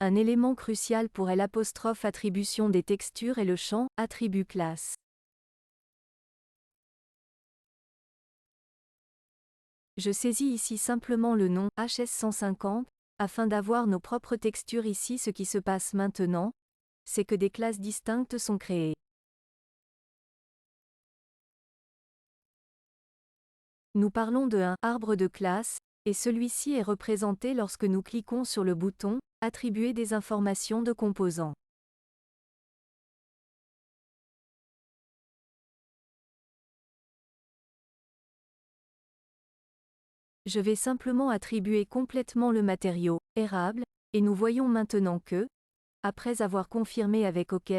Un élément crucial pour l'attribution des textures est le champ attribut classe. Je saisis ici simplement le nom HS150 afin d'avoir nos propres textures ici. Ce qui se passe maintenant, c'est que des classes distinctes sont créées. Nous parlons de un arbre de classe, et celui-ci est représenté lorsque nous cliquons sur le bouton Attribuer des informations de composants. Je vais simplement attribuer complètement le matériau érable, et nous voyons maintenant que, après avoir confirmé avec OK,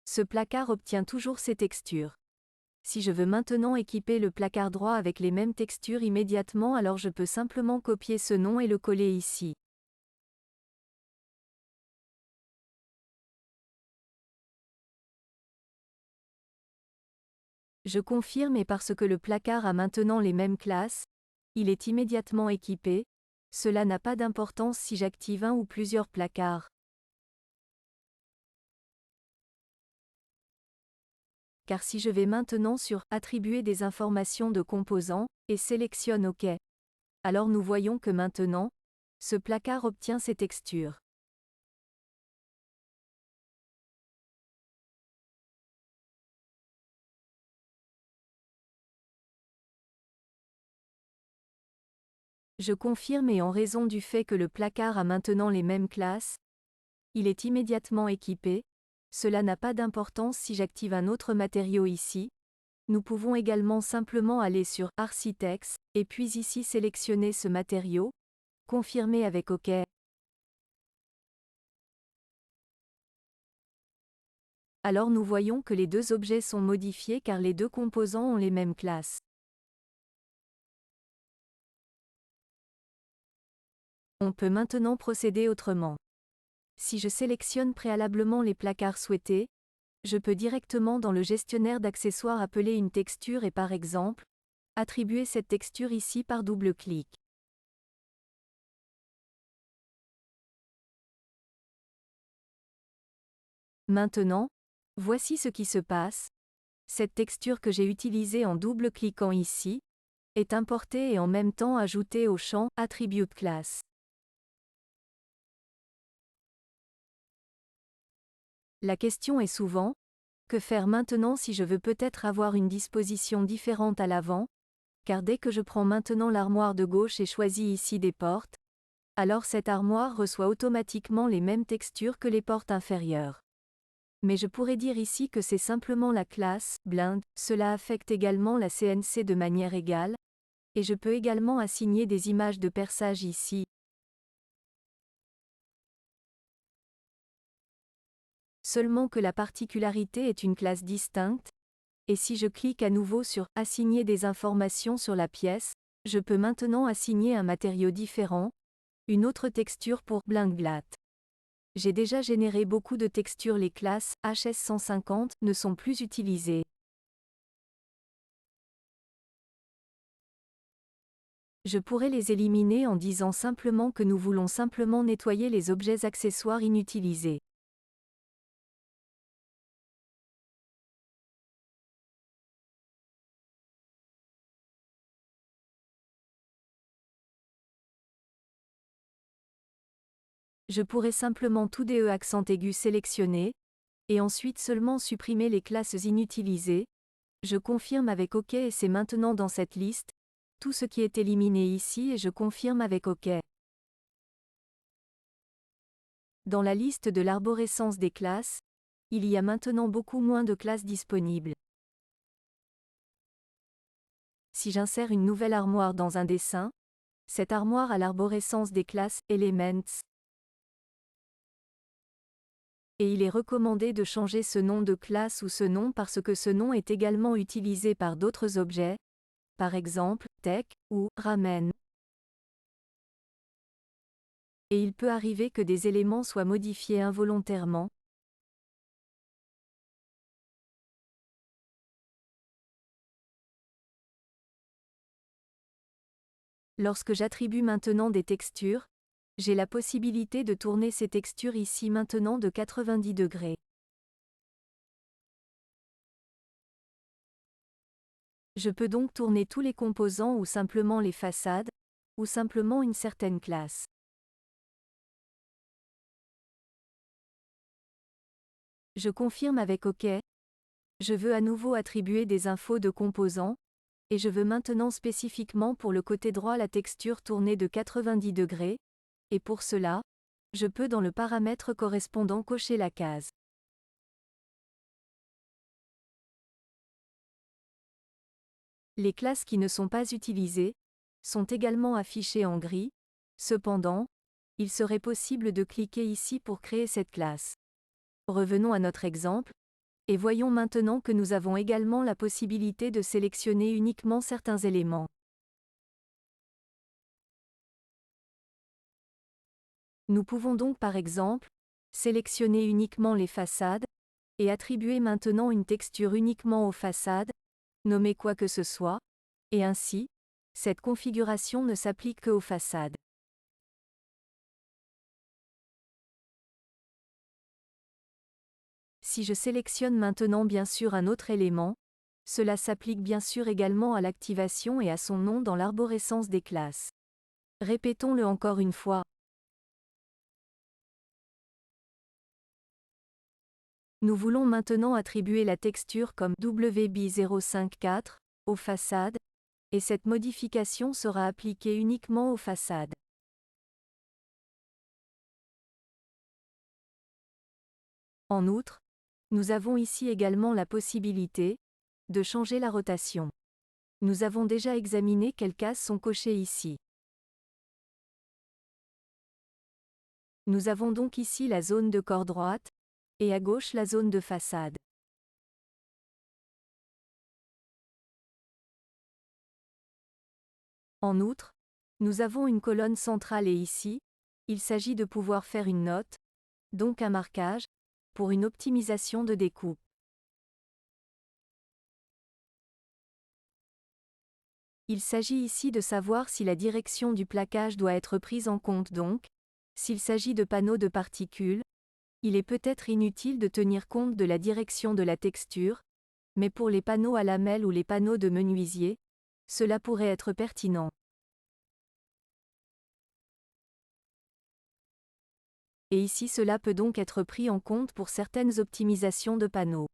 ce placard obtient toujours ces textures. Si je veux maintenant équiper le placard droit avec les mêmes textures immédiatement, alors je peux simplement copier ce nom et le coller ici. Je confirme, et parce que le placard a maintenant les mêmes classes, il est immédiatement équipé. Cela n'a pas d'importance si j'active un ou plusieurs placards. Car si je vais maintenant sur Attribuer des informations de composants, et sélectionne OK, alors nous voyons que maintenant, ce placard obtient ces textures. Je confirme, et en raison du fait que le placard a maintenant les mêmes classes, il est immédiatement équipé. Cela n'a pas d'importance si j'active un autre matériau ici. Nous pouvons également simplement aller sur Architects, et puis ici sélectionner ce matériau, confirmer avec OK. Alors nous voyons que les deux objets sont modifiés car les deux composants ont les mêmes classes. On peut maintenant procéder autrement. Si je sélectionne préalablement les placards souhaités, je peux directement dans le gestionnaire d'accessoires appeler une texture et par exemple, attribuer cette texture ici par double-clic. Maintenant, voici ce qui se passe. Cette texture que j'ai utilisée en double-cliquant ici, est importée et en même temps ajoutée au champ Attribute Class. La question est souvent, que faire maintenant si je veux peut-être avoir une disposition différente à l'avant, car dès que je prends maintenant l'armoire de gauche et choisis ici des portes, alors cette armoire reçoit automatiquement les mêmes textures que les portes inférieures. Mais je pourrais dire ici que c'est simplement la classe blind, cela affecte également la CNC de manière égale, et je peux également assigner des images de perçage ici. Seulement que la particularité est une classe distincte, et si je clique à nouveau sur Assigner des informations sur la pièce, je peux maintenant assigner un matériau différent, une autre texture pour Blind. J'ai déjà généré beaucoup de textures, les classes HS150 ne sont plus utilisées. Je pourrais les éliminer en disant simplement que nous voulons simplement nettoyer les objets accessoires inutilisés. Je pourrais simplement tout DE accent aigu sélectionner, et ensuite seulement supprimer les classes inutilisées. Je confirme avec OK et c'est maintenant dans cette liste, tout ce qui est éliminé ici et je confirme avec OK. Dans la liste de l'arborescence des classes, il y a maintenant beaucoup moins de classes disponibles. Si j'insère une nouvelle armoire dans un dessin, cette armoire a l'arborescence des classes Elements. Et il est recommandé de changer ce nom de classe ou ce nom parce que ce nom est également utilisé par d'autres objets, par exemple, Tech ou Ramen. Et il peut arriver que des éléments soient modifiés involontairement. Lorsque j'attribue maintenant des textures, j'ai la possibilité de tourner ces textures ici maintenant de 90 degrés. Je peux donc tourner tous les composants ou simplement les façades, ou simplement une certaine classe. Je confirme avec OK. Je veux à nouveau attribuer des infos de composants, et je veux maintenant spécifiquement pour le côté droit la texture tournée de 90 degrés, et pour cela, je peux dans le paramètre correspondant cocher la case. Les classes qui ne sont pas utilisées sont également affichées en gris. Cependant, il serait possible de cliquer ici pour créer cette classe. Revenons à notre exemple, et voyons maintenant que nous avons également la possibilité de sélectionner uniquement certains éléments. Nous pouvons donc par exemple, sélectionner uniquement les façades, et attribuer maintenant une texture uniquement aux façades, nommer quoi que ce soit, et ainsi, cette configuration ne s'applique que aux façades. Si je sélectionne maintenant bien sûr un autre élément, cela s'applique bien sûr également à l'activation et à son nom dans l'arborescence des classes. Répétons-le encore une fois. Nous voulons maintenant attribuer la texture comme WB054 aux façades, et cette modification sera appliquée uniquement aux façades. En outre, nous avons ici également la possibilité de changer la rotation. Nous avons déjà examiné quelles cases sont cochées ici. Nous avons donc ici la zone de corps droite, et à gauche la zone de façade. En outre, nous avons une colonne centrale et ici, il s'agit de pouvoir faire une note, donc un marquage, pour une optimisation de découpe. Il s'agit ici de savoir si la direction du plaquage doit être prise en compte donc, s'il s'agit de panneaux de particules, il est peut-être inutile de tenir compte de la direction de la texture, mais pour les panneaux à lamelles ou les panneaux de menuisier, cela pourrait être pertinent. Et ici cela peut donc être pris en compte pour certaines optimisations de panneaux.